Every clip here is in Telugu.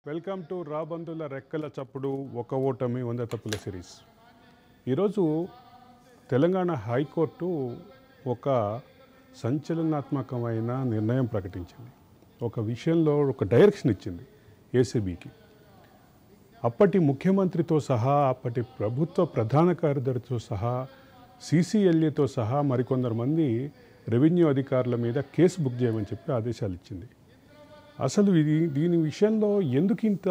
వెల్కమ్ టు రాబందుల రెక్కల చప్పుడు ఒక ఓటమి 100 తప్పుల సిరీస్. ఈరోజు తెలంగాణ హైకోర్టు ఒక సంచలనాత్మకమైన నిర్ణయం ప్రకటించింది. ఒక విషయంలో ఒక డైరెక్షన్ ఇచ్చింది ఏసీబీకి. అప్పటి ముఖ్యమంత్రితో సహా, అప్పటి ప్రభుత్వ ప్రధాన కార్యదర్శితో సహా, సీసీఎల్ఏతో సహా మరికొందరు మంది రెవెన్యూ అధికారుల మీద కేసు బుక్ చేయమని చెప్పి ఆదేశాలు ఇచ్చింది. అసలు దీని విషయంలో ఎందుకు ఇంత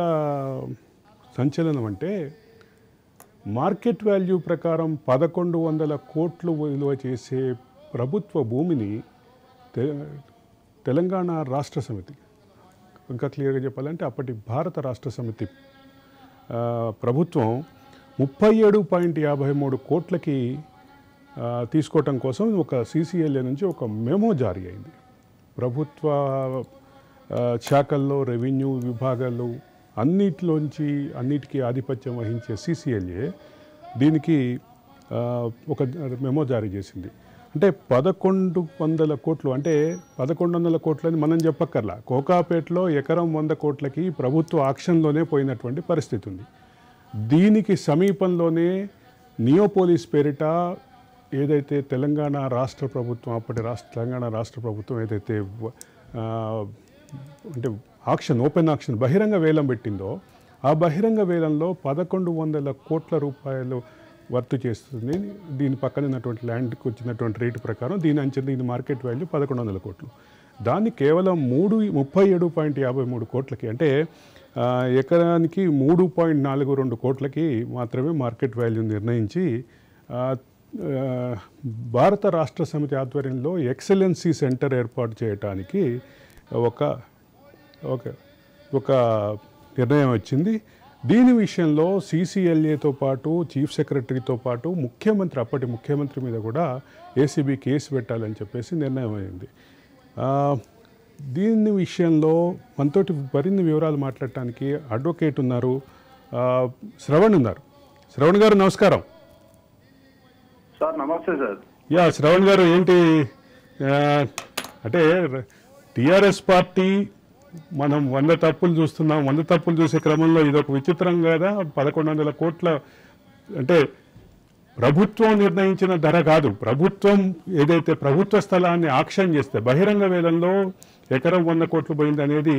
సంచలనం అంటే, మార్కెట్ వాల్యూ ప్రకారం 1100 కోట్లు విలువ చేసే ప్రభుత్వ భూమిని తెలంగాణ రాష్ట్ర సమితి, ఇంకా క్లియర్గా చెప్పాలంటే అప్పటి భారత రాష్ట్ర సమితి ప్రభుత్వం 37.53 కోట్లకి తీసుకోవటం కోసం ఒక సీసీఎల్ఏ నుంచి ఒక మెమో జారీ అయింది. ప్రభుత్వ శాఖల్లో రెవెన్యూ విభాగాలు అన్నిటికీ ఆధిపత్యం వహించే సీసీఎల్ఏ దీనికి ఒక మెమో జారీ చేసింది. అంటే 1100 కోట్లు, అంటే 1100 కోట్లని మనం చెప్పక్కర్లా. కోకాపేటలో ఎకరం 100 కోట్లకి ప్రభుత్వ ఆక్షన్లోనే పోయినటువంటి పరిస్థితి ఉంది. దీనికి సమీపంలోనే నియోపోలిస్ పేరిట ఏదైతే తెలంగాణ రాష్ట్ర ప్రభుత్వం, అప్పటి తెలంగాణ రాష్ట్ర ప్రభుత్వం ఏదైతే అంటే ఓపెన్ ఆక్షన్ బహిరంగ వేలం పెట్టిందో, ఆ బహిరంగ వేలంలో 1100 కోట్ల రూపాయలు వర్తు చేస్తుంది. దీని పక్కన ఉన్నటువంటి ల్యాండ్కి వచ్చినటువంటి రేటు ప్రకారం దీని మార్కెట్ వాల్యూ 1100 కోట్లు. దాన్ని కేవలం 37.53 కోట్లకి, అంటే ఎకరానికి 3.42 కోట్లకి మాత్రమే మార్కెట్ వాల్యూ నిర్ణయించి భారత రాష్ట్ర సమితి ఆధ్వర్యంలో ఎక్సలెన్సీ సెంటర్ ఏర్పాటు చేయడానికి ఒక నిర్ణయం వచ్చింది. దీని విషయంలో సీసీఎల్ఏతో పాటు చీఫ్ సెక్రటరీతో పాటు అప్పటి ముఖ్యమంత్రి మీద కూడా ఏసీబీ కేసు పెట్టాలని చెప్పేసి నిర్ణయం అయింది. దీని విషయంలో మనతోటి మరిన్ని వివరాలు మాట్లాడటానికి అడ్వకేట్ ఉన్నారు, శ్రవణ్ ఉన్నారు. శ్రవణ్ గారు నమస్కారం. సార్ నమస్తే సార్. యా శ్రవణ్ గారు, ఏంటి అంటే టీఆర్ఎస్ పార్టీ మనం 100 తప్పులు చూస్తున్నాం. 100 తప్పులు చూసే క్రమంలో ఇదొక విచిత్రం కదా. 1100 కోట్ల అంటే ప్రభుత్వం నిర్ణయించిన ధర కాదు. ప్రభుత్వం ఏదైతే ప్రభుత్వ స్థలాన్ని ఆక్షన్ చేస్తే బహిరంగ వేలంలో ఎకరం 100 కోట్లు పోయింది అనేది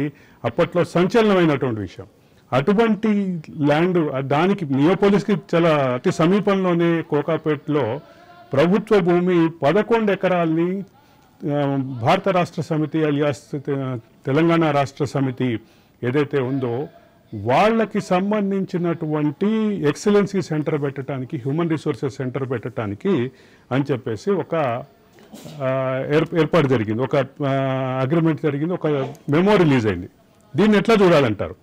అప్పట్లో సంచలనమైనటువంటి విషయం. అటువంటి ల్యాండ్, దానికి నియోపోలిస్కి చాలా అతి సమీపంలోనే కోకాపేటలో ప్రభుత్వ భూమి 11 ఎకరాలని భారత రాష్ట్ర సమితి అలియాస్ తెలంగాణ రాష్ట్ర సమితి ఏదైతే ఉందో వాళ్ళకి సంబంధించినటువంటి ఎక్సలెన్సీ సెంటర్ పెట్టడానికి, హ్యూమన్ రిసోర్సెస్ సెంటర్ పెట్టడానికి అని చెప్పేసి ఒక ఏర్పాటు జరిగింది, ఒక అగ్రిమెంట్ జరిగింది, ఒక మెమో రిలీజ్ అయింది. దీన్ని ఎట్లా చూడాలంటారు?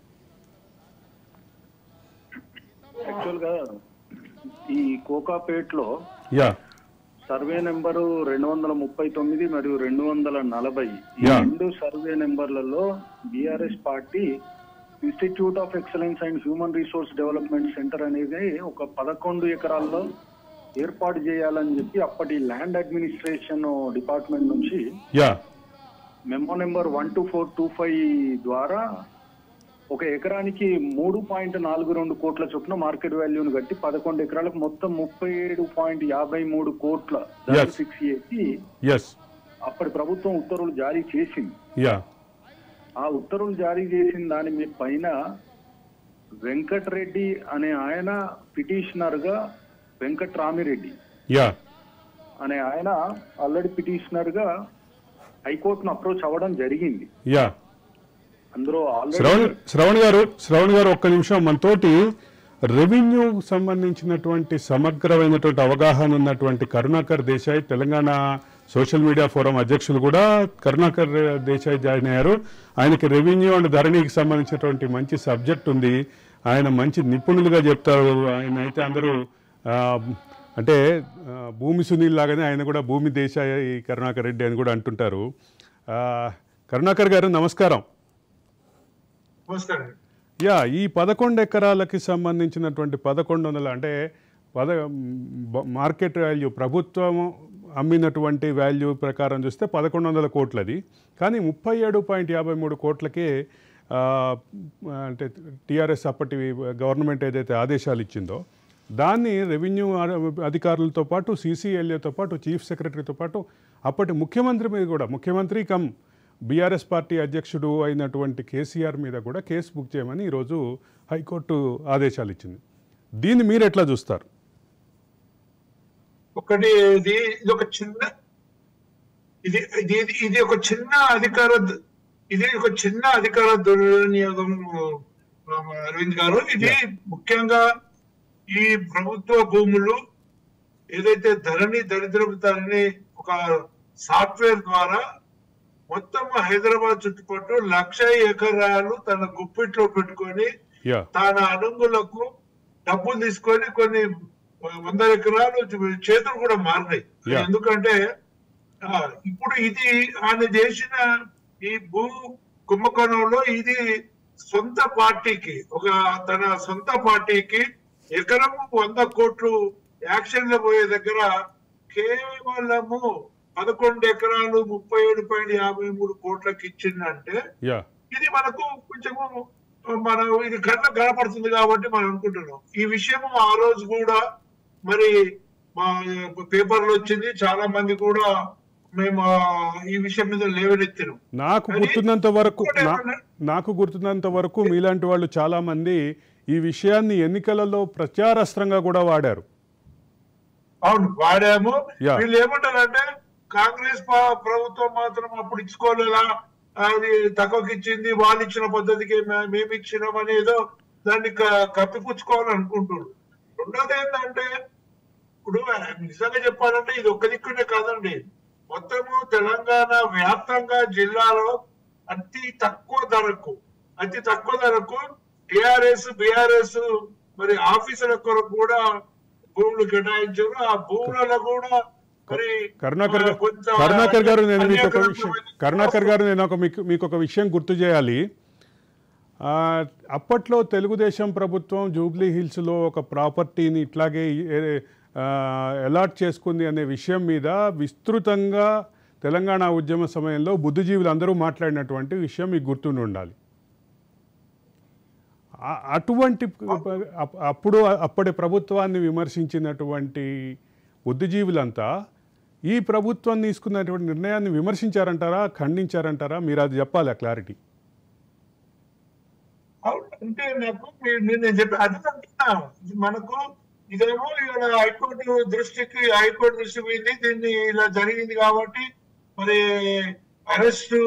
యాక్చువల్గా ఈ కోకాపేట్లో యా సర్వే నెంబరు 239 మరియు 240 ఈ రెండు సర్వే నెంబర్లలో BRS party institute of excellence and human resource development centre అనేది ఒక 11 ఎకరాల్లో ఏర్పాటు చేయాలని చెప్పి అప్పటి ల్యాండ్ అడ్మినిస్ట్రేషన్ డిపార్ట్మెంట్ నుంచి మెమో నెంబర్ 12425 ద్వారా ఒక ఎకరానికి 3.42 కోట్ల చొప్పున మార్కెట్ వాల్యూను కట్టి 11 ఎకరాలకు మొత్తం 37.53 కోట్ల ఫిక్స్ చేసి అప్పటి ప్రభుత్వం ఉత్తర్వులు జారీ చేసింది. ఆ ఉత్తర్వులు జారీ చేసిన దాని పైన వెంకటరెడ్డి అనే ఆయన పిటిషనర్ గా, వెంకట్రామిరెడ్డి అనే ఆయన ఆల్రెడీ పిటిషనర్ గా హైకోర్టును అప్రోచ్ అవ్వడం జరిగింది. శ్రవణ్ గారు ఒక్క నిమిషం, మనతోటి రెవెన్యూ సంబంధించినటువంటి సమగ్రమైనటువంటి అవగాహన ఉన్నటువంటి Karunakar Desai, Telangana social media forum అధ్యక్షులు కూడా కరుణాకర్ దేశాయ్ జాయిన్ అయ్యారు. ఆయనకి రెవెన్యూ అండ్ ధరణికి సంబంధించినటువంటి మంచి సబ్జెక్ట్ ఉంది. ఆయన మంచి నిపుణులుగా చెప్తారు. ఆయన అయితే అందరూ అంటే భూమి సునీల్ లాగానే ఆయన కూడా భూమి దేశాయ్ కరుణాకర్ రెడ్డి అని కూడా అంటుంటారు. కరుణాకర్ గారు నమస్కారం. యా, ఈ 11 ఎకరాలకి సంబంధించినటువంటి 1100 అంటే మార్కెట్ వాల్యూ ప్రభుత్వం అమ్మినటువంటి వాల్యూ ప్రకారం చూస్తే 1100 కోట్లది. కానీ 37.53 కోట్లకే ఆ, అంటే టీఆర్ఎస్ అప్పటి గవర్నమెంట్ ఏదైతే ఆదేశాలు ఇచ్చిందో దాన్ని రెవెన్యూ అధికారులతో పాటు సీసీఎల్ఏతో పాటు చీఫ్ సెక్రటరీతో పాటు అప్పటి ముఖ్యమంత్రి మీద కూడా, ముఖ్యమంత్రి కమ్ బీఆర్ఎస్ పార్టీ అధ్యక్షుడు అయినటువంటి కేసీఆర్ మీద కూడా కేసు బుక్ చేయమని ఈరోజు హైకోర్టు ఆదేశాలు ఇచ్చింది. దీన్ని మీరు ఎట్లా చూస్తారు? ఒకటి ఇది ఒక చిన్న ఇది ఇది ఇది ఒక చిన్న అధికార ఇది ఒక చిన్న అధికార దుర్వినియోగం అరవింద్ గారు. ఇది ముఖ్యంగా ఈ ప్రభుత్వ భూములు ఏదైతే దరిద్రపు ధరణి ఒక సాఫ్ట్వేర్ ద్వారా మొత్తం హైదరాబాద్ చుట్టుపక్కల 1,00,000 ఎకరాలు తన గుప్పిట్లో పెట్టుకొని తన అనుంగులకు డబ్బులు తీసుకొని కొన్ని 100 ఎకరాలు చేతులు కూడా మారినాయి. ఎందుకంటే ఇప్పుడు ఇది ఆయన చేసిన ఈ భూ కుంభకోణంలో ఇది సొంత పార్టీకి తన సొంత పార్టీకి ఎకరము 100 కోట్లు యాక్షన్ లో పోయే దగ్గర కేవలము 11 ఎకరాలు 37.53 కోట్లకి ఇచ్చిందంటే ఇది మనకు కొంచెము ఇది కనపడుతుంది కాబట్టి మనం అనుకుంటున్నాం. ఈ విషయం ఆ రోజు కూడా మరి మా పేపర్లో వచ్చింది, చాలా మంది కూడా మేము ఈ విషయం మీద లేవనెత్తినాం. నాకు గుర్తున్నంత వరకు మీలాంటి వాళ్ళు చాలా మంది ఈ విషయాన్ని ఎన్నికలలో ప్రచారాస్త్రంగా కూడా వాడారు. అవును, వాడాము. వీళ్ళు ఏమంటారంటే కాంగ్రెస్ ప్రభుత్వం మాత్రం అప్పుడు ఇచ్చుకోలేదా, అది తక్కువకి ఇచ్చింది, వాళ్ళు ఇచ్చిన పద్ధతికి మేము ఇచ్చినాం అనేదో దాన్ని కప్పిపుచ్చుకోవాలని అనుకుంటున్నారు. రెండోది ఏంటంటే ఇప్పుడు నిజంగా చెప్పాలంటే ఇది ఒక్క దిక్కునే కాదండి, మొత్తము తెలంగాణ వ్యాప్తంగా జిల్లాలో అతి తక్కువ ధరకు టిఆర్ఎస్ బిఆర్ఎస్ మరి ఆఫీసుల కొరకు కూడా భూములు కేటాయించారు. ఆ భూములలో కూడా కరుణాకర్ గారు నేను మీకు ఒక విషయం గుర్తు చేయాలి. అప్పట్లో తెలుగుదేశం ప్రభుత్వం జూబ్లీ హిల్స్లో ఒక ప్రాపర్టీని ఇట్లాగే అలాట్ చేసుకుంది అనే విషయం మీద విస్తృతంగా తెలంగాణ ఉద్యమ సమయంలో బుద్ధిజీవులు అందరూ మాట్లాడినటువంటి విషయం మీకు గుర్తుండి ఉండాలి. అటువంటి అప్పటి ప్రభుత్వాన్ని విమర్శించినటువంటి బుద్ధిజీవులంతా ఈ ప్రభుత్వం తీసుకున్నటువంటి నిర్ణయాన్ని విమర్శించారంటారా, ఖండించారంటారా? మీరు అది చెప్పాలి, ఆ క్లారిటీ. అంటే నాకు నేను చెప్పి అది మనకు ఇదేమో ఇక్కడ హైకోర్టు దృష్టి పోయింది, దీన్ని ఇలా జరిగింది కాబట్టి మరి అరెస్టు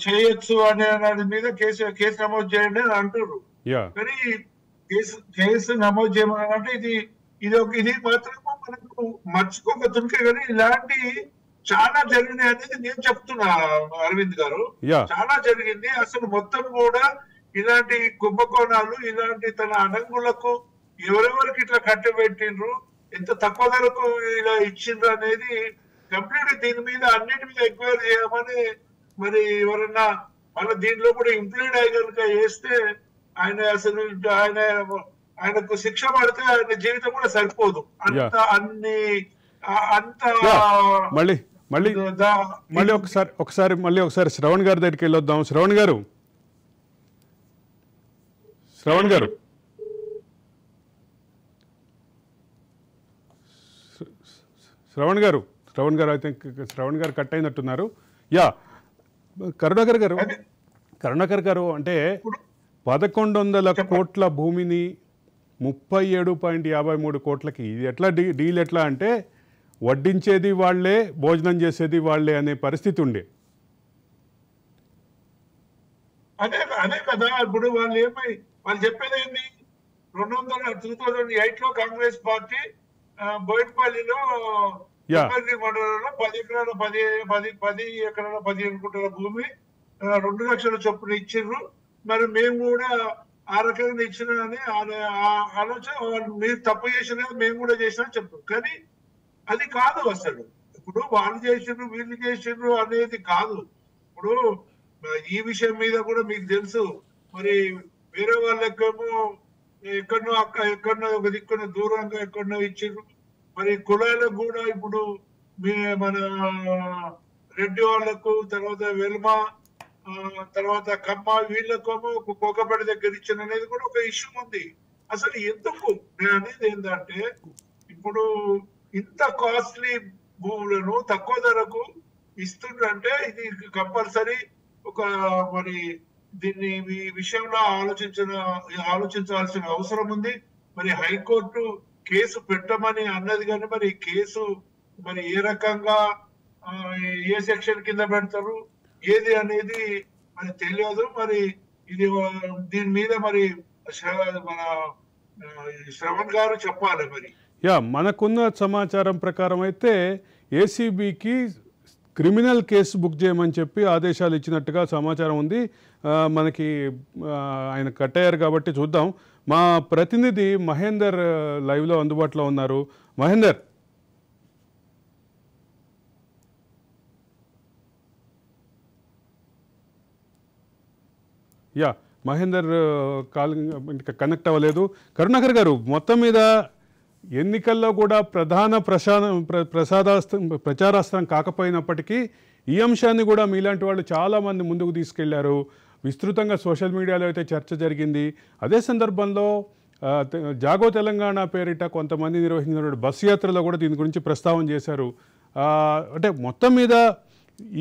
చేయొచ్చు అనే దాని మీద కేసు నమోదు చేయండి అని అంటున్నారు. కానీ కేసు నమోదు చేయమనంటే ఇది మాత్రము మనకు మర్చిపోక తుంకే. కానీ ఇలాంటి చాలా జరిగినాయి అనేది నేను చెప్తున్నా అరవింద్ గారు, చాలా జరిగింది. అసలు మొత్తం కూడా ఇలాంటి కుంభకోణాలు, ఇలాంటి తన అనంగులకు ఎవరెవరికి ఇట్లా కట్టబెట్టిండ్రు, ఎంత తక్కువ ధరకు ఇలా ఇచ్చిండ్రు అనేది కంప్లీట్ దీని మీద అన్నిటి మీద ఎంక్వైరీ చేయమని మరి ఎవరన్నా మన దీంట్లో కూడా ఇంప్లీడ్ అయ్యి కనుక చేస్తే ఆయన అసలు ఆయనకు శిక్ష పడితే ఆయన జీవితం కూడా సరిపోదు. మళ్ళీ ఒకసారి శ్రవణ్ గారి దగ్గరికి వెళ్ళొద్దాం. శ్రవణ్ గారు ఐ థింక్ శ్రవణ్ గారు కట్ అయినట్టున్నారు. కరుణాకర్ గారు అంటే 1,100 కోట్ల భూమిని 37.53 కోట్లకి ఇది ఎట్లా డీల్ ఎట్లా అంటే వడ్డించేది వాళ్లే, భోజనం చేసేది వాళ్లే అనే పరిస్థితి ఉండే. అదే కదా ఇప్పుడు వాళ్ళు చెప్పేది ఏంటి, 2008లో కాంగ్రెస్ పార్టీ బోయినపల్లిలో మండలంలో 10 ఎకరాల 15 గుంటల భూమి 2 లక్షల చొప్పున ఇచ్చిండ్రు. మరి మేము కూడా ఆ రకంగా ఇచ్చిన అని ఆలోచన, మీరు తప్పు చేసిన మేము కూడా చేసినా చెప్తాం. కానీ అది కాదు అసలు. ఇప్పుడు వాళ్ళు చేసిండ్రు వీళ్ళు చేసిండ్రు అనేది కాదు. ఇప్పుడు ఈ విషయం మీద కూడా మీకు తెలుసు, మరి వేరే వాళ్ళకేమో ఎక్కడనో ఎక్కడనో ఒక దిక్కున దూరంగా ఎక్కడనో ఇచ్చిండ్రు. మరి కులాలకు కూడా ఇప్పుడు మన రెడ్డి వాళ్లకు, తర్వాత వెల్మ తర్వాత కమ్మ వీళ్ళకేమో కోకపేట దగ్గర ఇచ్చిన అనేది కూడా ఒక ఇష్యూ ఉంది. అసలు ఎందుకు నేను అనేది ఏంటంటే ఇప్పుడు ఇంత కాస్ట్లీ భూములను తక్కువ ధరకు ఇస్తుండ్రంటే ఇది కంపల్సరీ ఒక మరి దీన్ని ఈ విషయంలో ఆలోచించాల్సిన అవసరం ఉంది. మరి హైకోర్టు కేసు పెట్టమని అన్నది కానీ మరి కేసు మరి ఏ రకంగా ఏ సెక్షన్ కింద పెడతారు ఏది అనేది మరి తెలియదు. మరి ఇది దీని మీద మరి మన శ్రవణ్ గారు చెప్పాలి. మరి మనకున్న సమాచారం ప్రకారం అయితే ఏసీబీకి క్రిమినల్ కేసు బుక్ చేయమని చెప్పి ఆదేశాలు ఇచ్చినట్టుగా సమాచారం ఉంది. మనకి ఆయన కట్టయ్యారు కాబట్టి చూద్దాం. మా ప్రతినిధి మహేందర్ లైవ్లో అందుబాటులో ఉన్నారు. మహేందర్, మహేందర్ కాలింగ్ కనెక్ట్ అవ్వలేదు. కరుణాకర్ గారు, మొత్తం మీద ఎన్నికల్లో కూడా ప్రధాన ప్రచారాస్త్రం కాకపోయినప్పటికీ ఈ అంశాన్ని కూడా మీలాంటి వాళ్ళు చాలామంది ముందుకు తీసుకెళ్లారు. విస్తృతంగా సోషల్ మీడియాలో అయితే చర్చ జరిగింది. అదే సందర్భంలో జాగో తెలంగాణ పేరిట కొంతమంది నిర్వహించిన బస్సు యాత్రలో కూడా దీని గురించి ప్రస్తావన చేశారు. అంటే మొత్తం మీద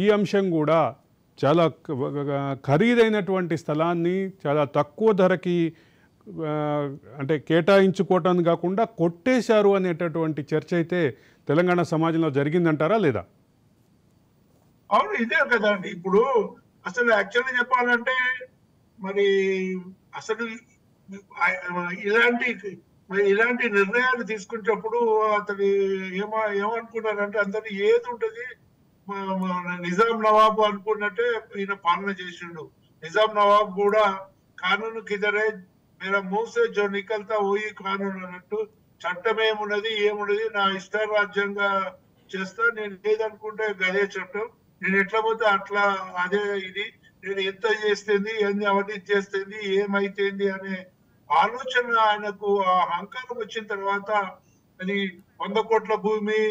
ఈ అంశం కూడా చాలా ఖరీదైనటువంటి స్థలాన్ని చాలా తక్కువ ధరకి అంటే కేటాయించుకోవటాన్ని కాకుండా కొట్టేశారు అనేటటువంటి చర్చ అయితే తెలంగాణ సమాజంలో జరిగిందంటారా లేదా? అవును, ఇదే కదండి. ఇప్పుడు అసలు యాక్చువల్గా చెప్పాలంటే మరి అసలు ఇలాంటి నిర్ణయాలు తీసుకునేటప్పుడు అతను ఏమనుకున్నారంటే అందరు ఏది ఉంటుంది నిజాం నవాబు అనుకున్నట్టే ఈయన పాలన చేసిండు. నిజాం నవాబు కూడా కానూను కిదరే మేరా మూసే జో నికల్తా ఓయి కానూన్ అన్నట్టు చట్టం ఏమున్నది నా ఇష్టారాజ్యంగా చేస్తా, నేను ఏదనుకుంటే గదే చట్టం, నేను ఎట్లా పోతే అట్లా అదే ఇది, నేను ఎంత చేస్తుంది ఎన్ని అవన్నీ చేస్తుంది ఏమైతుంది అనే ఆలోచన ఆయనకు ఆ అహంకారం వచ్చిన తర్వాత అది 100 కోట్ల భూమి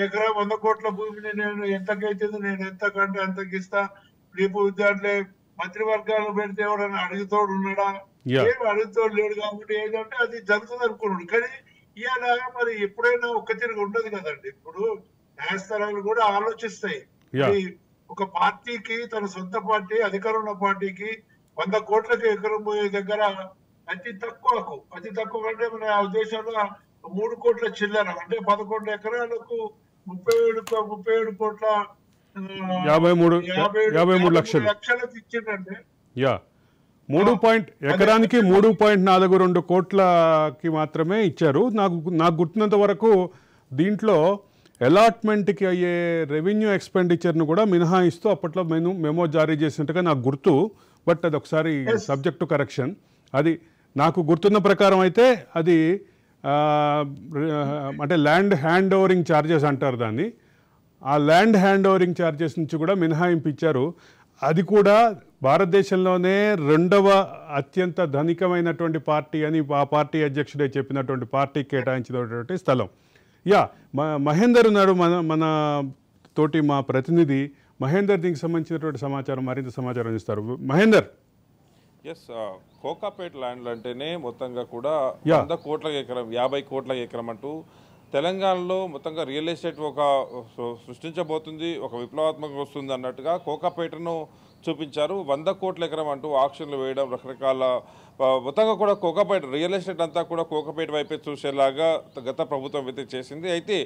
ఎకరా 100 కోట్ల భూమిని నేను ఎంతకైతుంది నేను ఎంతకంటే అంతకిస్తా, రేపు విద్యార్థులే మంత్రివర్గాలు పెడితే ఎవరైనా అడుగుతోడు ఉన్నాడా, ఏం అడుగుతోడు లేడు కాబట్టి ఏంటంటే అది జరుగుతుంది అనుకున్నాడు. కానీ ఇవాళ మరి ఎప్పుడైనా ఒక్క తిరిగి ఉండదు కదండి. ఇప్పుడు న్యాయస్థానాలు కూడా ఆలోచిస్తాయి. ఒక పార్టీకి తన సొంత పార్టీ అధికారంలో పార్టీకి 100 కోట్లకి ఎకరం పోయే దగ్గర అతి తక్కువ అంటే మన ఉద్దేశంలో 3 కోట్ల చిల్లర అంటే 11 ఎకరాలకు 37 కోట్ల 53 లక్షలకు ఇచ్చిందంటే ఎకరానికి 3.42 కోట్లకి మాత్రమే ఇచ్చారు. నాకు గుర్తున్నంత వరకు దీంట్లో అలాట్మెంట్కి అయ్యే రెవెన్యూ ఎక్స్పెండిచర్ను కూడా మినహాయిస్తూ అప్పట్లో మెమో జారీ చేసినట్టుగా నాకు గుర్తు. బట్ అది ఒకసారి సబ్జెక్ట్ టు కరెక్షన్. అది నాకు గుర్తున్న ప్రకారం అయితే అది అంటే ల్యాండ్ హ్యాండ్ ఓవరింగ్ ఛార్జెస్ అంటారు దాన్ని. ఆ ల్యాండ్ హ్యాండ్ ఓవరింగ్ ఛార్జెస్ నుంచి కూడా మినహాయింపు ఇచ్చారు. అది కూడా భారతదేశంలోనే 2వ అత్యంత ధనికమైనటువంటి పార్టీ అని ఆ పార్టీ అధ్యక్షుడే చెప్పినటువంటి పార్టీకి కేటాయించినటువంటి స్థలం. మహేందర్ ఉన్నాడు మన తోటి, మా ప్రతినిధి మహేందర్. దీనికి సంబంధించినటువంటి సమాచారం మరింత సమాచారం ఇస్తారు. మహేందర్. కోకాపేట ల్యాండ్లు అంటేనే మొత్తంగా కూడా 100 కోట్ల ఎకరం 50 కోట్ల ఎకరం అంటూ తెలంగాణలో మొత్తంగా రియల్ ఎస్టేట్ ఒక సృష్టించబోతుంది, ఒక విప్లవాత్మకంగా వస్తుంది అన్నట్టుగా కోకాపేటను చూపించారు. 100 కోట్ల ఎకరం అంటూ ఆక్షన్లు వేయడం, రకరకాల మొత్తంగా కూడా కోకాపేట రియల్ ఎస్టేట్ అంతా కూడా కోకాపేట వైపే చూసేలాగా గత ప్రభుత్వం అయితే చేసింది. అయితే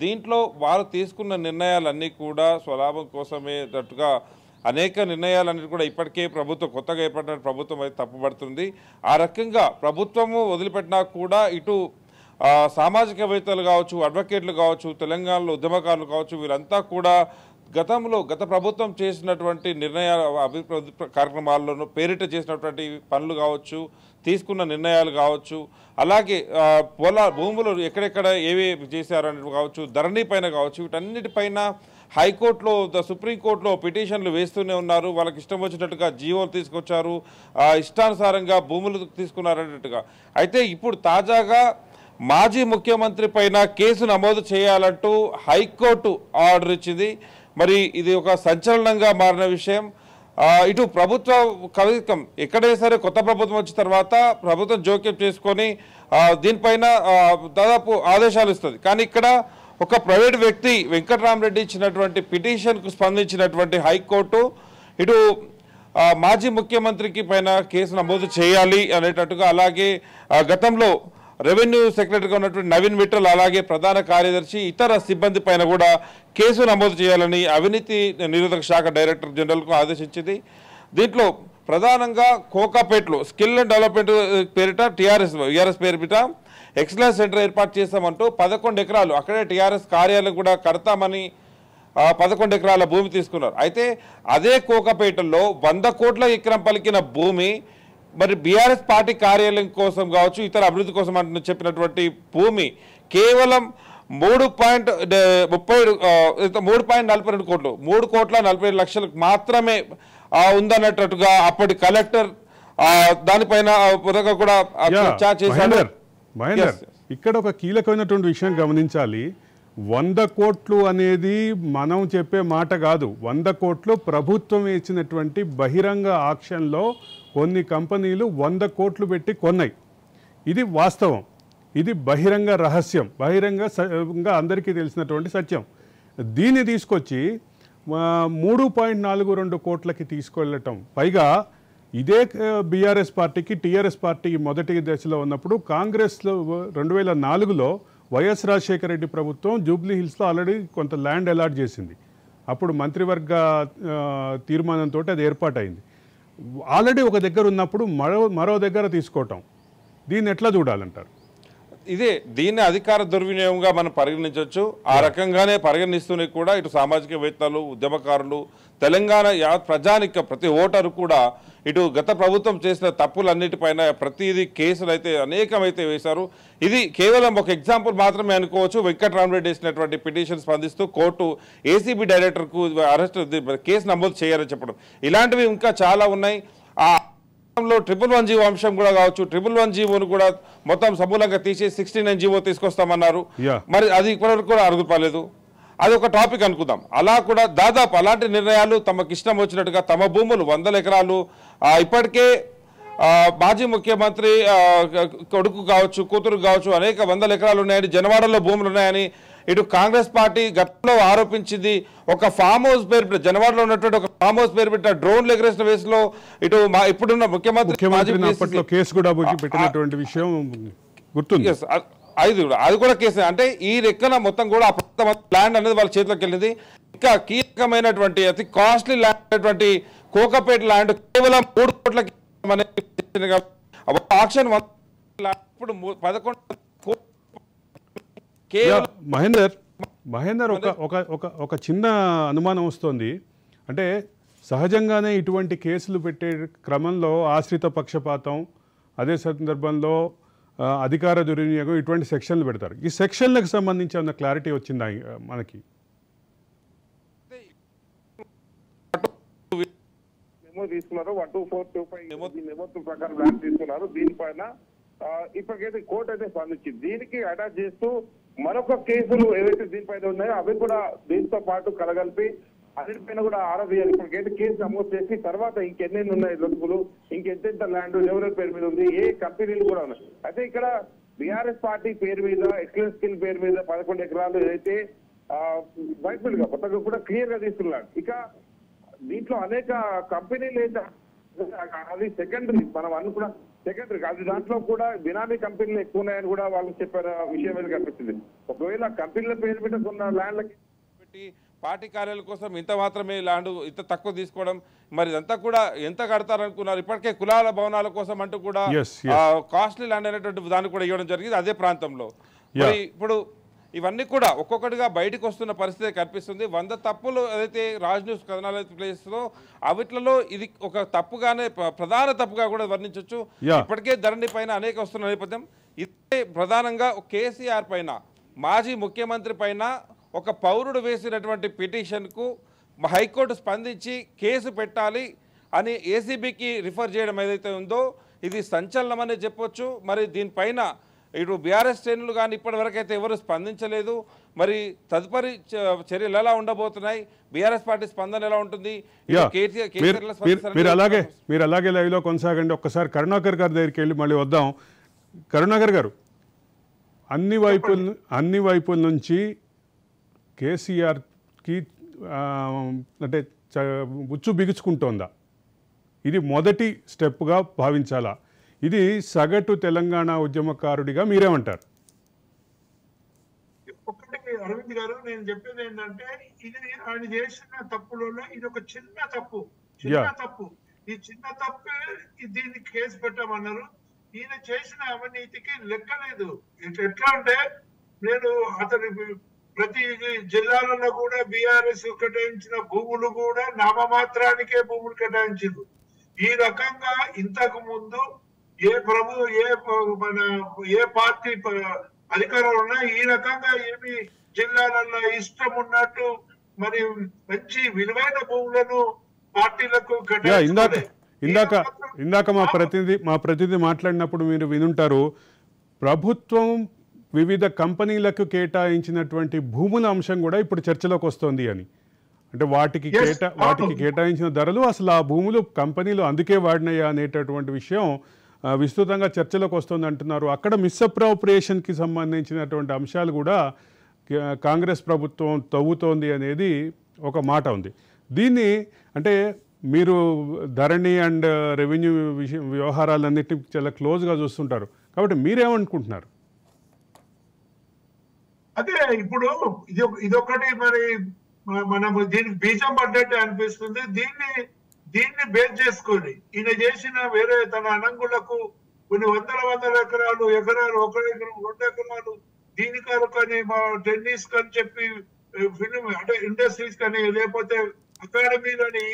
దీంట్లో వారు తీసుకున్న నిర్ణయాలన్నీ కూడా స్వలాభం కోసమేటట్టుగా అనేక నిర్ణయాలన్నీ కూడా ఇప్పటికే కొత్తగా ఏర్పడిన ప్రభుత్వం అయితే తప్పుపడుతుంది. ఆ రకంగా ప్రభుత్వము వదిలిపెట్టినా కూడా ఇటు సామాజికవేత్తలు కావచ్చు, అడ్వకేట్లు కావచ్చు, తెలంగాణలో ఉద్యమకారులు కావచ్చు, వీరంతా కూడా గత ప్రభుత్వం చేసినటువంటి నిర్ణయాల అభివృద్ధి కార్యక్రమాల్లోనూ పేరిట చేసినటువంటి పనులు కావచ్చు, తీసుకున్న నిర్ణయాలు కావచ్చు, అలాగే భూములు ఎక్కడెక్కడ ఏవి చేశారనేది కావచ్చు, ధరణి పైన కావచ్చు, వీటన్నిటిపైన హైకోర్టులో సుప్రీంకోర్టులో పిటిషన్లు వేస్తూనే ఉన్నారు. వాళ్ళకి ఇష్టం వచ్చినట్టుగా జీవోలు తీసుకొచ్చారు, ఇష్టానుసారంగా భూములు తీసుకున్నారన్నట్టుగా. అయితే ఇప్పుడు తాజాగా మాజీ ముఖ్యమంత్రి పైన కేసు నమోదు చేయాలంటూ హైకోర్టు ఆర్డర్ ఇచ్చింది. మరి ఇది ఒక సంచలనంగా మారిన విషయం. ఇటు ప్రభుత్వ కవికం ఎక్కడైనా సరే కొత్త ప్రభుత్వం వచ్చిన తర్వాత ప్రభుత్వం జోక్యం చేసుకొని దీనిపైన దాదాపు ఆదేశాలు ఇస్తుంది. కానీ ఇక్కడ ఒక ప్రైవేట్ వ్యక్తి వెంకట్రామరెడ్డి ఇచ్చినటువంటి పిటిషన్కు స్పందించినటువంటి హైకోర్టు ఇటు మాజీ ముఖ్యమంత్రికి పైన కేసు నమోదు చేయాలి అనేటట్టుగా, అలాగే గతంలో రెవెన్యూ సెక్రటరీగా ఉన్నటువంటి నవీన్ మిట్టల్ అలాగే ప్రధాన కార్యదర్శి ఇతర సిబ్బంది పైన కూడా కేసు నమోదు చేయాలని అవినీతి నిరోధక శాఖ డైరెక్టర్ జనరల్కు ఆదేశించింది. దీంట్లో ప్రధానంగా కోకాపేటలో స్కిల్ అండ్ డెవలప్మెంట్ పేరిట టీఆర్ఎస్ పేరిట ఎక్సలెన్స్ సెంటర్ ఏర్పాటు చేస్తామంటూ 11 ఎకరాలు అక్కడే టీఆర్ఎస్ కార్యాలయం కూడా కడతామని 11 ఎకరాల భూమి తీసుకున్నారు. అయితే అదే కోకాపేటలో 100 కోట్ల ఎకరం పలికిన భూమి మరి బీఆర్ఎస్ పార్టీ కార్యాలయం కోసం కావచ్చు ఇతర అభివృద్ధి కోసం అంటున్న చెప్పినటువంటి భూమి కేవలం 3.42 కోట్లు 3,47,00,000 మాత్రమే ఉందన్నట్టుగా అప్పటి కలెక్టర్ దానిపైన కూడా చర్చ చేశారు. మహేందర్, ఇక్కడ ఒక కీలకమైనటువంటి విషయం గమనించాలి. 100 కోట్లు అనేది మనం చెప్పే మాట కాదు. 100 కోట్లు ప్రభుత్వం ఇచ్చినటువంటి బహిరంగ ఆక్షన్లో కొన్ని కంపెనీలు 100 కోట్లు పెట్టి కొన్నాయి. ఇది వాస్తవం, ఇది బహిరంగ రహస్యం, బహిరంగంగా అందరికీ తెలిసినటువంటి సత్యం. దీన్ని తీసుకొచ్చి 3.42 కోట్లకి తీసుకెళ్ళటం, పైగా ఇదే బీఆర్ఎస్ పార్టీకి టీఆర్ఎస్ పార్టీకి మొదటి దశలో ఉన్నప్పుడు కాంగ్రెస్లో 2004లో వైఎస్ రాజశేఖర రెడ్డి ప్రభుత్వం జూబ్లీ హిల్స్లో ఆల్రెడీ కొంత ల్యాండ్ అలాట్ చేసింది. అప్పుడు మంత్రివర్గ తీర్మానంతో అది ఏర్పాటైంది. ఆల్రెడీ ఒక దగ్గర ఉన్నప్పుడు మరో దగ్గర తీసుకోవటం, దీన్ని ఎట్లా చూడాలంటారు? దీన్ని అధికార దుర్వినియోగంగా మనం పరిగణించవచ్చు. ఆ రకంగానే పరిగణిస్తూనే కూడా ఇటు సామాజికవేత్తలు, ఉద్యమకారులు, తెలంగాణ ప్రజానిక ప్రతి ఓటరు కూడా ఇటు గత ప్రభుత్వం చేసిన తప్పులన్నిటిపైన ప్రతిదీ కేసులు అయితే అనేకమైతే వేశారు. ఇది కేవలం ఒక ఎగ్జాంపుల్ మాత్రమే అనుకోవచ్చు. వెంకట్రామరెడ్డి వేసినటువంటి పిటిషన్ స్పందిస్తూ కోర్టు ఏసీబీ డైరెక్టర్కు అరెస్ట్ కేసు నమోదు చేయాలని చెప్పడం, ఇలాంటివి ఇంకా చాలా ఉన్నాయి. ఆ 111 జీవో అంశం కూడా కావచ్చు. 111 జీవోను కూడా మొత్తం సమూలంగా తీసి 69 జీవో తీసుకొస్తామన్నారు. మరి అది ఇప్పటివరకు కూడా అరుగుపడలేదు. అది ఒక టాపిక్ అనుకుందాం. అలా కూడా దాదాపు అలాంటి నిర్ణయాలు తమకు ఇష్టం వచ్చినట్టుగా తమ భూములు 100 ఎకరాలు ఇప్పటికే మాజీ ముఖ్యమంత్రి కొడుకు కావచ్చు, కూతురు కావచ్చు, అనేక 100 ఎకరాలు ఉన్నాయని, జనవాడలో భూములు ఉన్నాయని ఇటు కాంగ్రెస్ పార్టీ గతంలో ఆరోపించింది. ఒక ఫామ్ హౌస్ పేరు పెట్ట జనవాడలో ఉన్నటువంటి ఒక ఫామ్ హౌస్ పేరు పెట్ట డ్రోన్లు ఎగరేసిన వేసులో ఇటు ఇప్పుడున్న ముఖ్యమంత్రి కేసు కూడా పెట్టినటువంటి విషయం గుర్తుంది. అది కూడా కేసు. అంటే ఈ రెక్కన మొత్తం కూడా ల్యాండ్ అనేది వాళ్ళ చేతిలోకి వెళ్ళింది. ఇంకా కీలకమైనటువంటి అతి కాస్ట్లీ ల్యాండ్ అనేటువంటి కోకాపేట ల్యాండ్ కేవలం 3 కోట్లకి ఆక్షన్ ఇప్పుడు 11 మహేందర్ ఒక చిన్న అనుమానం వస్తుంది. అంటే సహజంగానే ఇటువంటి కేసులు పెట్టే క్రమంలో ఆశ్రిత పక్షపాతం, అదే సందర్భంలో అధికార దుర్వినియోగం, ఇటువంటి సెక్షన్లు పెడతారు. ఈ సెక్షన్లకు సంబంధించి ఏమన్నా క్లారిటీ వచ్చిందా మనకి? తీసుకున్నారు 12425 మెమో ప్రకారం ల్యాండ్ తీసుకున్నారు. దీనిపైన ఇప్పటికైతే కోర్టు అయితే స్పందించింది. దీనికి అటాచ్ చేస్తూ మరొక కేసులు ఏవైతే దీనిపైన ఉన్నాయో అవి కూడా దీంతో పాటు కలగలిపి అన్నిటిపైన కూడా ఆరోగ్యాలు ఇప్పటికైతే కేసు నమోదు చేసి తర్వాత ఇంకెన్ని ఉన్నాయి లొసుగులు, ఇంకెంత ల్యాండ్ ఎవరెవరి పేరు మీద ఉంది, ఏ కంపెనీలు కూడా ఉన్నాయి. అయితే ఇక్కడ బీఆర్ఎస్ పార్టీ పేరు మీద ఎక్సలెన్స్ స్కిల్ పేరు మీద 11 ఎకరాలు ఏదైతే వైఫుల్ గా కొత్తగా కూడా క్లియర్ గా తీసుకున్నాడు. ఇక దీంట్లో అనేక కంపెనీలు అయితే అది సెకండరీ, మనం అనుకున్న సెకండరీ అది దాంట్లో కూడా బినామీ కంపెనీలు ఎక్కువ ఉన్నాయని కూడా వాళ్ళు చెప్పారు విషయం మీద కనిపిస్తుంది. ఒకవేళ కంపెనీల పేరు మీద కొన్న ల్యాండ్లకి పార్టీ కార్యాలయం కోసం ఇంత మాత్రమే ల్యాండ్ ఇంత తక్కువ తీసుకోవడం, మరి ఇదంతా కూడా ఎంత కడతారనుకున్నారు? ఇప్పటికే కులాల భవనాల కోసం అంటూ కూడా కాస్ట్లీ ల్యాండ్ అనేటువంటి దాన్ని కూడా ఇవ్వడం జరిగింది అదే ప్రాంతంలో. ఇప్పుడు ఇవన్నీ కూడా ఒక్కొక్కటిగా బయటకు వస్తున్న పరిస్థితి కనిపిస్తుంది. 100 తప్పులు ఏదైతే రాజ్ న్యూస్ కథనాలు అయితే ప్లేస్లో అవిట్లలో ఇది ఒక తప్పుగానే ప్రధాన తప్పుగా కూడా వర్ణించవచ్చు. ఇప్పటికే ధరణి పైన అనేక వస్తున్న నేపథ్యం ఇదే ప్రధానంగా కేసీఆర్ పైన, మాజీ ముఖ్యమంత్రి పైన ఒక పౌరుడు వేసినటువంటి పిటిషన్కు హైకోర్టు స్పందించి కేసు పెట్టాలి అని ఏసీబీకి రిఫర్ చేయడం ఏదైతే ఉందో ఇది సంచలనమనే చెప్పొచ్చు. మరి దీనిపైన ఇటు బీఆర్ఎస్ శ్రేణులు కానీ ఇప్పటివరకు అయితే ఎవరు స్పందించలేదు. మరి తదుపరి చర్యలు ఎలా ఉండబోతున్నాయి, బీఆర్ఎస్ పార్టీ స్పందన ఎలా ఉంటుంది? మీరు అలాగే లైవ్ లో కొనసాగండి. ఒక్కసారి కరుణాకర్ గారి దగ్గరికి వెళ్ళి మళ్ళీ వద్దాం. కరుణాకర్ గారు, అన్ని వైపుల నుంచి కేసీఆర్కి అంటే ఉచ్చు బిగుచుకుంటోందా? ఇది మొదటి స్టెప్గా భావించాలా? ఇది సగటు తెలంగాణ ఉద్యమకారుడిగా మీరేమంటారు? ఒకటి అరవింద్ గారు, నేను చెప్పేది ఏంటంటే ఇది ఆయన చేసిన తప్పులలో ఇది ఒక చిన్న తప్పు. ఈ చిన్న తప్పు దీన్ని కేసు పెట్టమన్నారు. ఈయన చేసిన అవినీతికి లెక్కలేదు. ఎట్లా అంటే నేను అతని ప్రతి జిల్లాలలో కూడా బీఆర్ఎస్ కేటాయించిన భూములు కూడా నామమాత్రానికే భూములు కేటాయించారు. ఈ రకంగా ఇంతకు ముందు ఏ పార్టీ అధికారంలో ఉన్నా ఈ రకంగా ఏమి జిల్లాలలో ఇష్టం ఉన్నట్టు మరి మంచి విలువైన భూములను పార్టీలకు ఇందాక మా ప్రతినిధి మాట్లాడినప్పుడు మీరు వినుంటారు, ప్రభుత్వం వివిధ కంపెనీలకు కేటాయించినటువంటి భూముల అంశం కూడా ఇప్పుడు చర్చలోకి వస్తోంది అని. అంటే వాటికి కేటాయించిన ధరలు అసలు ఆ భూములు కంపెనీలు అందుకే వాడినాయా అనేటటువంటి విషయం విస్తృతంగా చర్చలోకి వస్తుంది అంటున్నారు. అక్కడ మిస్అప్రోప్రియేషన్కి సంబంధించినటువంటి అంశాలు కూడా కాంగ్రెస్ ప్రభుత్వం తవ్వుతోంది అనేది ఒక మాట ఉంది. దీన్ని అంటే మీరు ధరణి అండ్ రెవెన్యూ వ్యవహారాలన్నింటినీ చాలా క్లోజ్గా చూస్తుంటారు కాబట్టి మీరేమనుకుంటున్నారు? అదే ఇప్పుడు ఇదొకటి మరి మనం దీనికి బీజం పడ్డట్టు అనిపిస్తుంది. దీన్ని బేస్ చేసుకొని ఈయన చేసిన వేరే తన అనంగులకు కొన్ని వందల ఎకరాలు 1 ఎకరం 2 ఎకరాలు దీనికని టెన్నిస్ కని చెప్పి ఫిలిం అంటే ఇండస్ట్రీస్ కానీ లేకపోతే అకాడమీలని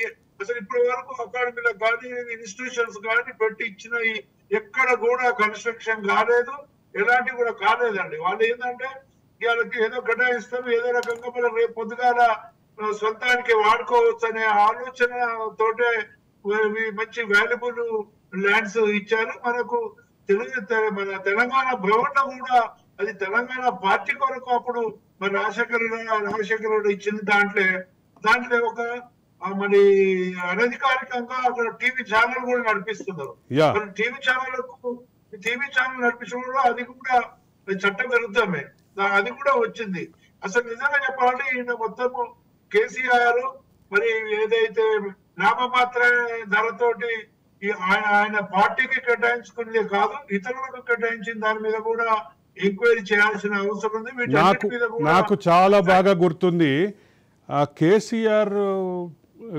అసలు ఇప్పటి వరకు అకాడమీలకు కానీ ఇన్స్టిట్యూషన్స్ కానీ పెట్టి ఇచ్చిన ఎక్కడ కూడా కన్స్ట్రక్షన్ కాలేదు, ఎలాంటివి కూడా కాలేదండి. వాళ్ళు ఏంటంటే వాళ్ళకి ఏదో కేటాయిస్తాం, ఏదో రకంగా మనం రేపు పొద్దుగాల సొంతానికి వాడుకోవచ్చు అనే ఆలోచన తోటే మంచి వాల్యుబుల్ ల్యాండ్స్ ఇచ్చారు మనకు. మన తెలంగాణ భవన్ కూడా అది తెలంగాణ పార్టీ కొరకు అప్పుడు మరి రాజశేఖర ఇచ్చింది. దాంట్లో ఒక మరి అనధికారికంగా అక్కడ టీవీ ఛానల్ కూడా నడిపిస్తున్నారు. మరి టీవీ ఛానల్ నడిపించడం అది కూడా చట్ట విరుద్ధమే, అది కూడా వచ్చింది. అసలు నిజంగా చెప్పాలంటే ఈయన మొత్తము కేసీఆర్ మరి ఏదైతే నామమాత్ర ధరతోటి ఆయన పార్టీకి కేటాయించుకునేదే కాదు, ఇతరులకు కేటాయించిన దాని మీద కూడా ఎంక్వైరీ చేయాల్సిన అవసరం ఉంది. నాకు చాలా బాగా గుర్తుంది కేసీఆర్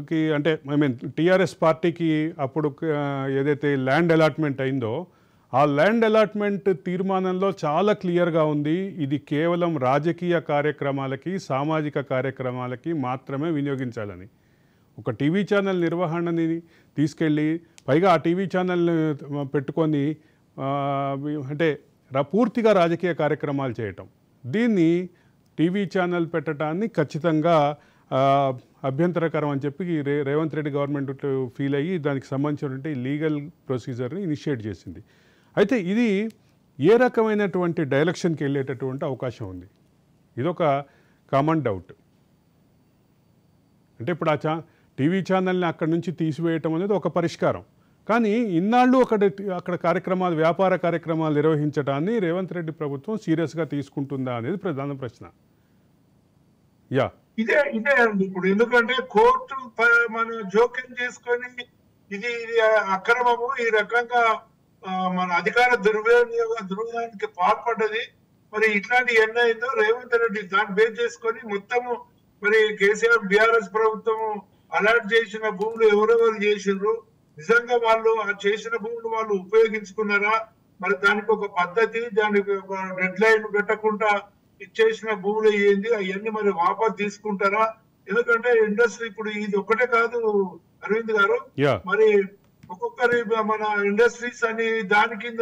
కి అంటే టీఆర్ఎస్ పార్టీకి అప్పుడు ఏదైతే ల్యాండ్ అలాట్మెంట్ అయిందో ఆ ల్యాండ్ అలాట్మెంట్ తీర్మానంలో చాలా క్లియర్గా ఉంది, ఇది కేవలం రాజకీయ కార్యక్రమాలకి సామాజిక కార్యక్రమాలకి మాత్రమే వినియోగించాలని. ఒక టీవీ ఛానల్ నిర్వహణని తీసుకెళ్ళి పైగా ఆ టీవీ ఛానల్ని పెట్టుకొని అంటే పూర్తిగా రాజకీయ కార్యక్రమాలు చేయటం, దీన్ని టీవీ ఛానల్ పెట్టడాన్ని ఖచ్చితంగా అభ్యంతరకరం అని చెప్పి రేవంత్ రెడ్డి గవర్నమెంట్ ఫీల్ అయ్యి దానికి సంబంధించినటువంటి లీగల్ ప్రొసీజర్ని ఇనిషియేట్ చేసింది. అయితే ఇది ఏ రకమైనటువంటి డైరెక్షన్కి వెళ్ళేటటువంటి అవకాశం ఉంది? ఇదొక కామన్ డౌట్. అంటే ఇప్పుడు టీవీ ఛానల్ని అక్కడి నుంచి తీసివేయటం అనేది ఒక పరిష్కారం, కానీ ఇన్నాళ్ళు అక్కడ కార్యక్రమాలు వ్యాపార కార్యక్రమాలు నిర్వహించడాన్ని రేవంత్ రెడ్డి ప్రభుత్వం సీరియస్గా తీసుకుంటుందా అనేది ప్రధాన ప్రశ్న. ఇదే అండి ఇప్పుడు. ఎందుకంటే కోర్టు మనం జోక్యం చేసుకొని ఇది అక్రమము, ఈ రకంగా మన అధికార దుర్వినియోగానికి పాల్పడ్డది. మరి ఇట్లాంటి ఎన్నైందో రేవంత్ రెడ్డి దాన్ని బేస్ చేసుకొని మొత్తము మరి కేసీఆర్ బీఆర్ఎస్ ప్రభుత్వం అలాట్ చేసిన భూములు ఎవరెవరు చేసిండ్రు, నిజంగా వాళ్ళు ఆ చేసిన భూములు వాళ్ళు ఉపయోగించుకున్నారా, మరి దానికి ఒక పద్ధతి, దానికి ఒక డెడ్ లైన్ పెట్టకుండా ఇచ్చేసిన భూములు ఏంది అవన్నీ మరి వాపస్ తీసుకుంటారా? ఎందుకంటే ఇండస్ట్రీ ఇప్పుడు ఇది ఒక్కటే కాదు అరవింద్ గారు, మరి ఒక్కొక్కరి మన ఇండస్ట్రీస్ అని దాని కింద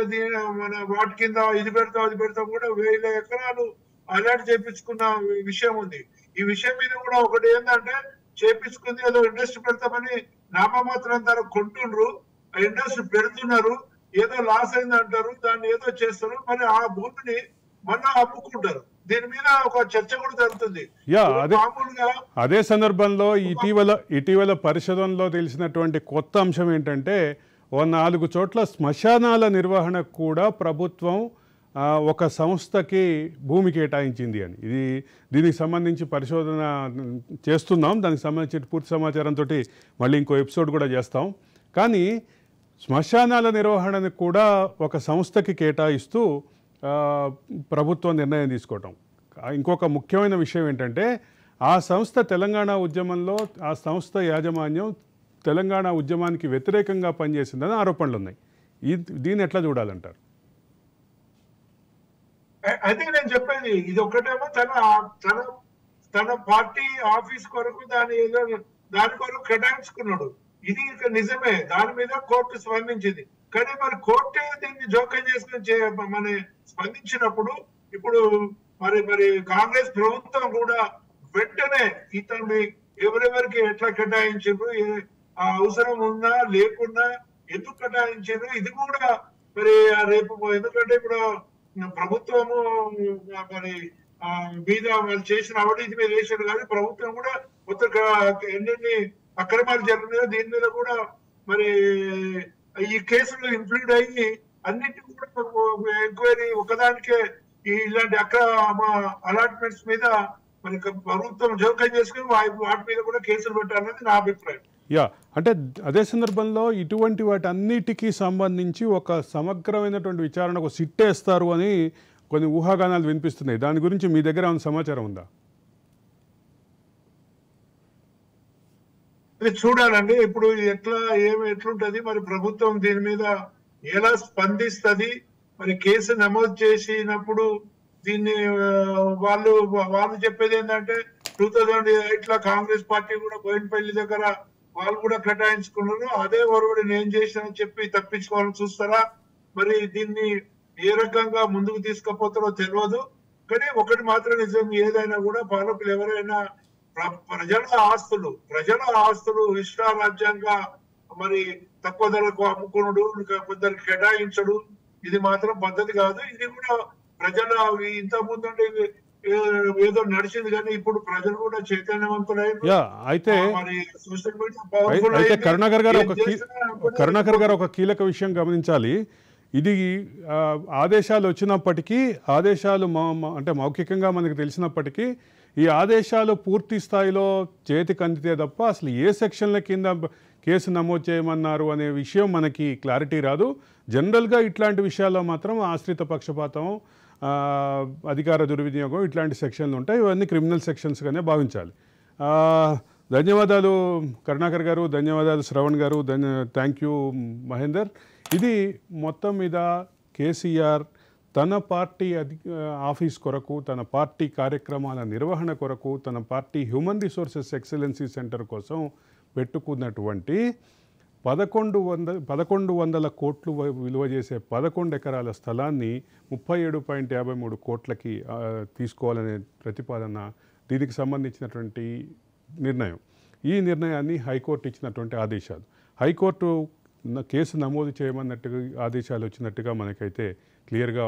మన వాటి కింద ఇది పెడతాం అది పెడతాం కూడా 1000 ఎకరాలు అలాట్ చేపించుకున్న విషయం ఉంది. ఈ విషయం మీద కూడా ఒకటి ఏంటంటే చేపించుకుంది ఏదో ఇండస్ట్రీ పెడతామని నామమాత్రం ధర కొంటుండ్రు, ఆ ఇండస్ట్రీ పెడుతున్నారు. ఏదో లాస్ అయింది అంటారు, దాన్ని ఏదో చేస్తారు, మరి ఆ భూమిని మళ్ళా అమ్ముకుంటారు. దీని మీద ఒక చర్చ కూడా జరుగుతుంది. మామూలుగా అదే సందర్భంలో ఇటీవల పరిశోధనలో తెలిసినటువంటి కొత్త అంశం ఏంటంటే 4 చోట్ల శ్మశానాల నిర్వహణకు కూడా ప్రభుత్వం ఒక సంస్థకి భూమి కేటాయించింది అని. దీనికి సంబంధించి పరిశోధన చేస్తున్నాం. దానికి సంబంధించి పూర్తి సమాచారంతో మళ్ళీ ఇంకో ఎపిసోడ్ కూడా చేస్తాం. కానీ శ్మశానాల నిర్వహణను కూడా ఒక సంస్థకి కేటాయిస్తూ ప్రభుత్వం నిర్ణయం తీసుకోవటం. ఇంకొక ముఖ్యమైన విషయం ఏంటంటే ఆ సంస్థ తెలంగాణ ఉద్యమంలో ఆ సంస్థ యాజమాన్యం తెలంగాణ ఉద్యమానికి వ్యతిరేకంగా పనిచేసిందని ఆరోపణలు ఉన్నాయి. దీన్ని ఎట్లా చూడాలంటారు? అదే నేను చెప్పేది, ఇది ఒకటేమో తన పార్టీ ఆఫీస్ కొరకు దాని కొరకు కేటాయించుకున్నాడు. ఇది నిజమే, దాని మీద కోర్టు స్పందించింది. కానీ మరి కోర్టే దీన్ని జోక్యం చేసుకుని మన స్పందించినప్పుడు ఇప్పుడు మరి కాంగ్రెస్ ప్రభుత్వం కూడా వెంటనే ఇతన్ని ఎవరెవరికి ఎట్లా కేటాయించారు, అవసరం ఉన్నా లేకున్నా ఎందుకు కేటాయించారు, ఇది కూడా మరి రేపు, ఎందుకంటే ఇప్పుడు ప్రభుత్వము మరి మీద వాళ్ళు చేసిన అవినీతి మీద వేసారు, కానీ ప్రభుత్వం కూడా మొత్తం ఎన్ని అక్రమాలు జరిగినాయో దీని మీద కూడా మరి ఈ కేసులు ఇంక్లూడ్ అయ్యి అన్నింటి కూడా ఎంక్వైరీ ఒకదానికే ఇలాంటి అక్రమ అలాట్మెంట్స్ మీద మరి ప్రభుత్వం జోక్యం చేసుకుని వాటి మీద కూడా కేసులు పెట్టాలన్నది నా అభిప్రాయం. అంటే అదే సందర్భంలో ఇటువంటి వాటి అన్నిటికీ సంబంధించి ఒక సమగ్రమైనటువంటి విచారణకు సిట్టేస్తారు అని కొన్ని ఊహాగానాలు వినిపిస్తున్నాయి. దాని గురించి మీ దగ్గర ఏమైనా సమాచారం ఉందా? చూడాలండి, ఇప్పుడు ఎట్లుంటది, మరి ప్రభుత్వం దీని మీద ఎలా స్పందిస్తుంది, మరి కేసు నమోదు చేసినప్పుడు దీన్ని వాళ్ళు చెప్పేది ఏంటంటే 2008లో కాంగ్రెస్ పార్టీ కూడా బోయినపల్లి దగ్గర వాళ్ళు కూడా కేటాయించుకున్నారు, అదే ఒరవడి నేను చేశానని చెప్పి తప్పించుకోవాలని చూస్తారా, మరి దీన్ని ఏ రకంగా ముందుకు తీసుకుపోతారో తెలియదు. కానీ ఒకటి మాత్రం నిజం, ఏదైనా కూడా పాలకులు ఎవరైనా ప్రజల ఆస్తులు ఇష్టారాజ్యంగా మరి తక్కువ ధరకు అమ్ముకునుడు, కొందరికి కేటాయించడు, ఇది మాత్రం పద్ధతి కాదు. ఇది కూడా ప్రజల ఇంత ముందు అంటే ఏదో నడిచింది, కానీ ఇప్పుడు ప్రజలు కూడా చైతన్యవంతులైన. మరి సోషల్ మీడియా అయితే కరుణాకర్ గారు ఒక కీలక విషయం గమనించాలి. ఇది ఆదేశాలు వచ్చినప్పటికీ, ఆదేశాలు అంటే మౌఖికంగా మనకు తెలిసినప్పటికీ, ఈ ఆదేశాలు పూర్తి స్థాయిలో చేతికి అందితే తప్ప అసలు ఏ సెక్షన్ల కింద కేసు నమోదు చేయమన్నారు అనే విషయం మనకి క్లారిటీ రాదు. జనరల్గా ఇట్లాంటి విషయాల్లో మాత్రం ఆశ్రిత పక్షపాతం, అధికార దుర్వినియోగం ఇట్లాంటి సెక్షన్లు ఉంటాయి. ఇవన్నీ క్రిమినల్ సెక్షన్స్గానే భావించాలి. ధన్యవాదాలు కరుణాకర్ గారు, ధన్యవాదాలు శ్రవణ్ గారు, థ్యాంక్ యూ మహేందర్. ఇది మొత్తం మీద కేసీఆర్ తన పార్టీ ఆఫీస్ కొరకు, తన పార్టీ కార్యక్రమాల నిర్వహణ కొరకు, తన party human resources excellency centre కోసం పెట్టుకున్నటువంటి 1100 కోట్లు విలువ చేసే 11 ఎకరాల స్థలాన్ని 37.53 కోట్లకి తీసుకోవాలనే ప్రతిపాదన, దీనికి సంబంధించినటువంటి నిర్ణయం. ఈ నిర్ణయాన్ని హైకోర్టు ఇచ్చినటువంటి ఆదేశాలు, హైకోర్టు కేసు నమోదు చేయమన్నట్టుగా ఆదేశాలు వచ్చినట్టుగా మనకైతే క్లియర్గా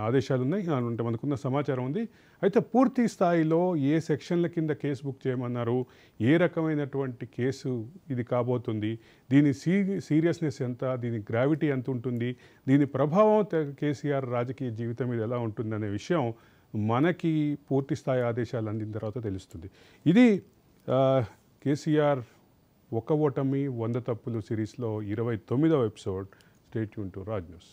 ఆదేశాలు ఉన్నాయి, అంటే మనకున్న సమాచారం ఉంది. అయితే పూర్తి స్థాయిలో ఏ సెక్షన్ల కింద కేసు బుక్ చేయమన్నారు, ఏ రకమైనటువంటి కేసు ఇది కాబోతుంది, దీని సీరియస్నెస్ ఎంత, దీని గ్రావిటీ ఎంత ఉంటుంది, దీని ప్రభావం కేసీఆర్ రాజకీయ జీవితం మీద ఎలా ఉంటుంది అనే విషయం మనకి పూర్తి స్థాయి ఆదేశాలు అందిన తర్వాత తెలుస్తుంది. ఇది కేసీఆర్ ఒక ఓటమి 100 తప్పులు సిరీస్లో 29వ episode. Stay tune to Raj news.